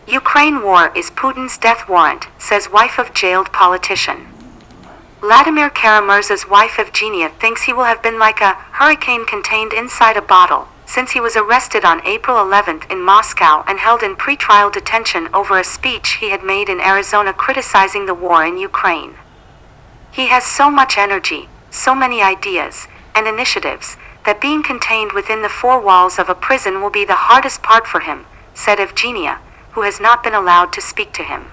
Ukraine war is Putin's death warrant, says wife of jailed politician. Vladimir Kara-Murza's wife Evgenia thinks he will have been like a hurricane contained inside a bottle, since he was arrested on April 11th in Moscow and held in pretrial detention over a speech he had made in Arizona criticizing the war in Ukraine. He has so much energy, so many ideas, and initiatives, that being contained within the four walls of a prison will be the hardest part for him, said Evgenia, who has not been allowed to speak to him.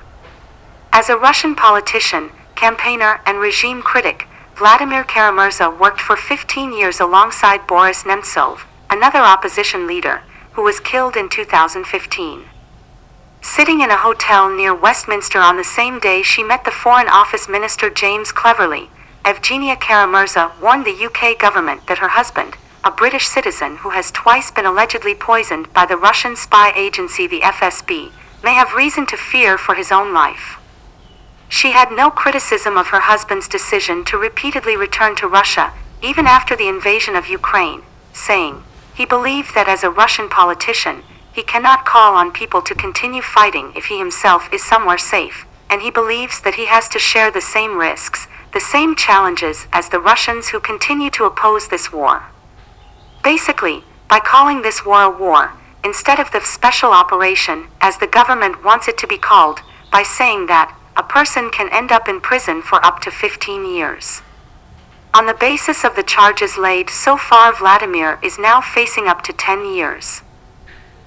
As a Russian politician, campaigner, and regime critic, Vladimir Kara-Murza worked for 15 years alongside Boris Nemtsov, another opposition leader, who was killed in 2015. Sitting in a hotel near Westminster on the same day she met the Foreign Office Minister James Cleverly, Evgenia Kara-Murza warned the UK government that her husband, a British citizen who has twice been allegedly poisoned by the Russian spy agency the FSB, may have reason to fear for his own life. She had no criticism of her husband's decision to repeatedly return to Russia, even after the invasion of Ukraine, saying, he believed that as a Russian politician, he cannot call on people to continue fighting if he himself is somewhere safe, and he believes that he has to share the same risks, the same challenges as the Russians who continue to oppose this war. Basically, by calling this war a war, instead of the special operation, as the government wants it to be called, by saying that a person can end up in prison for up to 15 years. On the basis of the charges laid so far, Vladimir is now facing up to 10 years.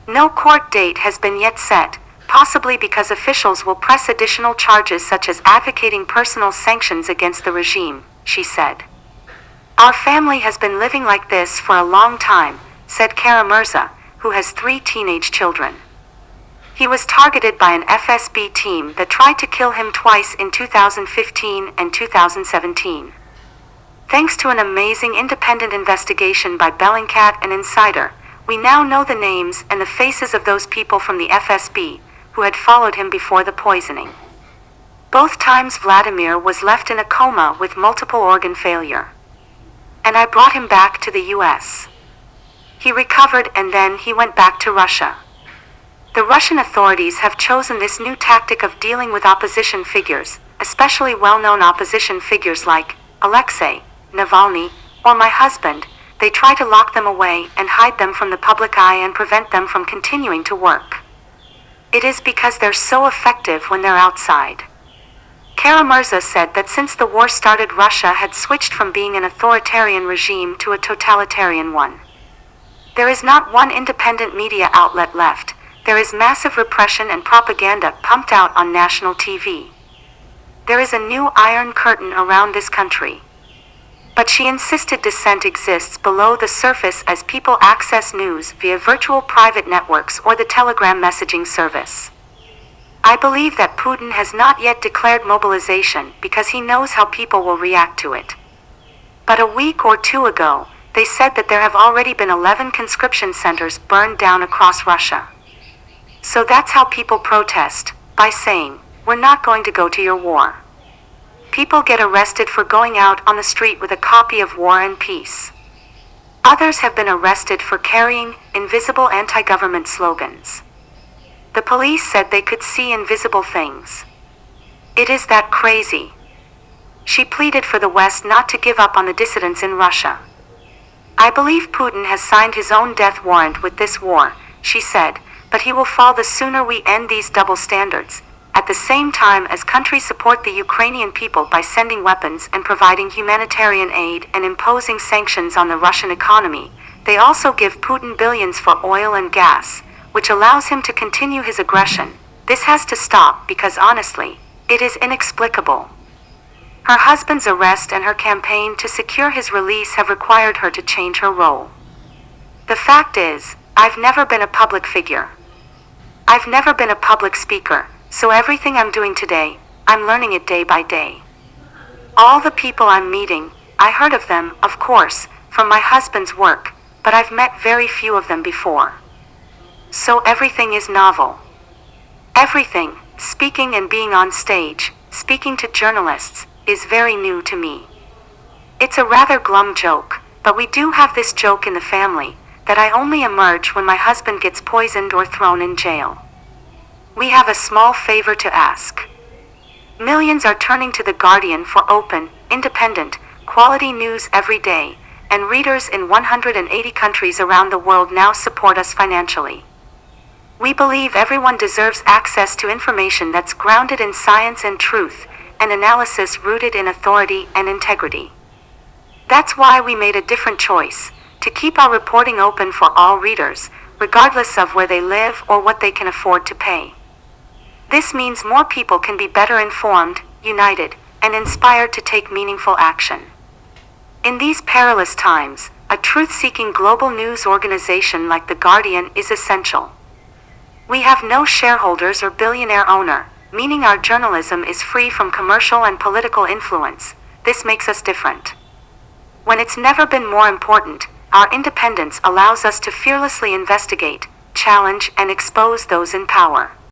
No court date has been yet set, possibly because officials will press additional charges such as advocating personal sanctions against the regime, she said. Our family has been living like this for a long time, said Kara-Murza, who has 3 teenage children. He was targeted by an FSB team that tried to kill him twice in 2015 and 2017. Thanks to an amazing independent investigation by Bellingcat and Insider, we now know the names and the faces of those people from the FSB who had followed him before the poisoning. Both times Vladimir was left in a coma with multiple organ failure. And I brought him back to the US. He recovered and then he went back to Russia. The Russian authorities have chosen this new tactic of dealing with opposition figures, especially well-known opposition figures like Alexei Navalny or my husband. They try to lock them away and hide them from the public eye and prevent them from continuing to work. It is because they're so effective when they're outside. Kara-Murza said that since the war started, Russia had switched from being an authoritarian regime to a totalitarian one. There is not one independent media outlet left. There is massive repression and propaganda pumped out on national TV. There is a new iron curtain around this country. But she insisted dissent exists below the surface as people access news via virtual private networks or the Telegram messaging service. I believe that Putin has not yet declared mobilization because he knows how people will react to it. But a week or 2 ago, they said that there have already been 11 conscription centers burned down across Russia. So that's how people protest, by saying, we're not going to go to your war. People get arrested for going out on the street with a copy of War and Peace. Others have been arrested for carrying invisible anti-government slogans. The police said they could see invisible things. It is that crazy. She pleaded for the West not to give up on the dissidents in Russia. I believe Putin has signed his own death warrant with this war, she said, but he will fall the sooner we end these double standards. At the same time as countries support the Ukrainian people by sending weapons and providing humanitarian aid and imposing sanctions on the Russian economy, they also give Putin billions for oil and gas, which allows him to continue his aggression. This has to stop because honestly, it is inexplicable. Her husband's arrest and her campaign to secure his release have required her to change her role. The fact is, I've never been a public figure. I've never been a public speaker, so everything I'm doing today, I'm learning it day by day. All the people I'm meeting, I heard of them, of course, from my husband's work, but I've met very few of them before. So everything is novel. Everything, speaking and being on stage, speaking to journalists, is very new to me. It's a rather glum joke, but we do have this joke in the family, that I only emerge when my husband gets poisoned or thrown in jail. we have a small favor to ask. Millions are turning to The Guardian for open, independent, quality news every day, and readers in 180 countries around the world now support us financially. We believe everyone deserves access to information that's grounded in science and truth, and analysis rooted in authority and integrity. That's why we made a different choice, to keep our reporting open for all readers, regardless of where they live or what they can afford to pay. This means more people can be better informed, united, and inspired to take meaningful action. In these perilous times, a truth-seeking global news organization like The Guardian is essential. We have no shareholders or billionaire owner, meaning our journalism is free from commercial and political influence. This makes us different. When it's never been more important, our independence allows us to fearlessly investigate, challenge, and expose those in power.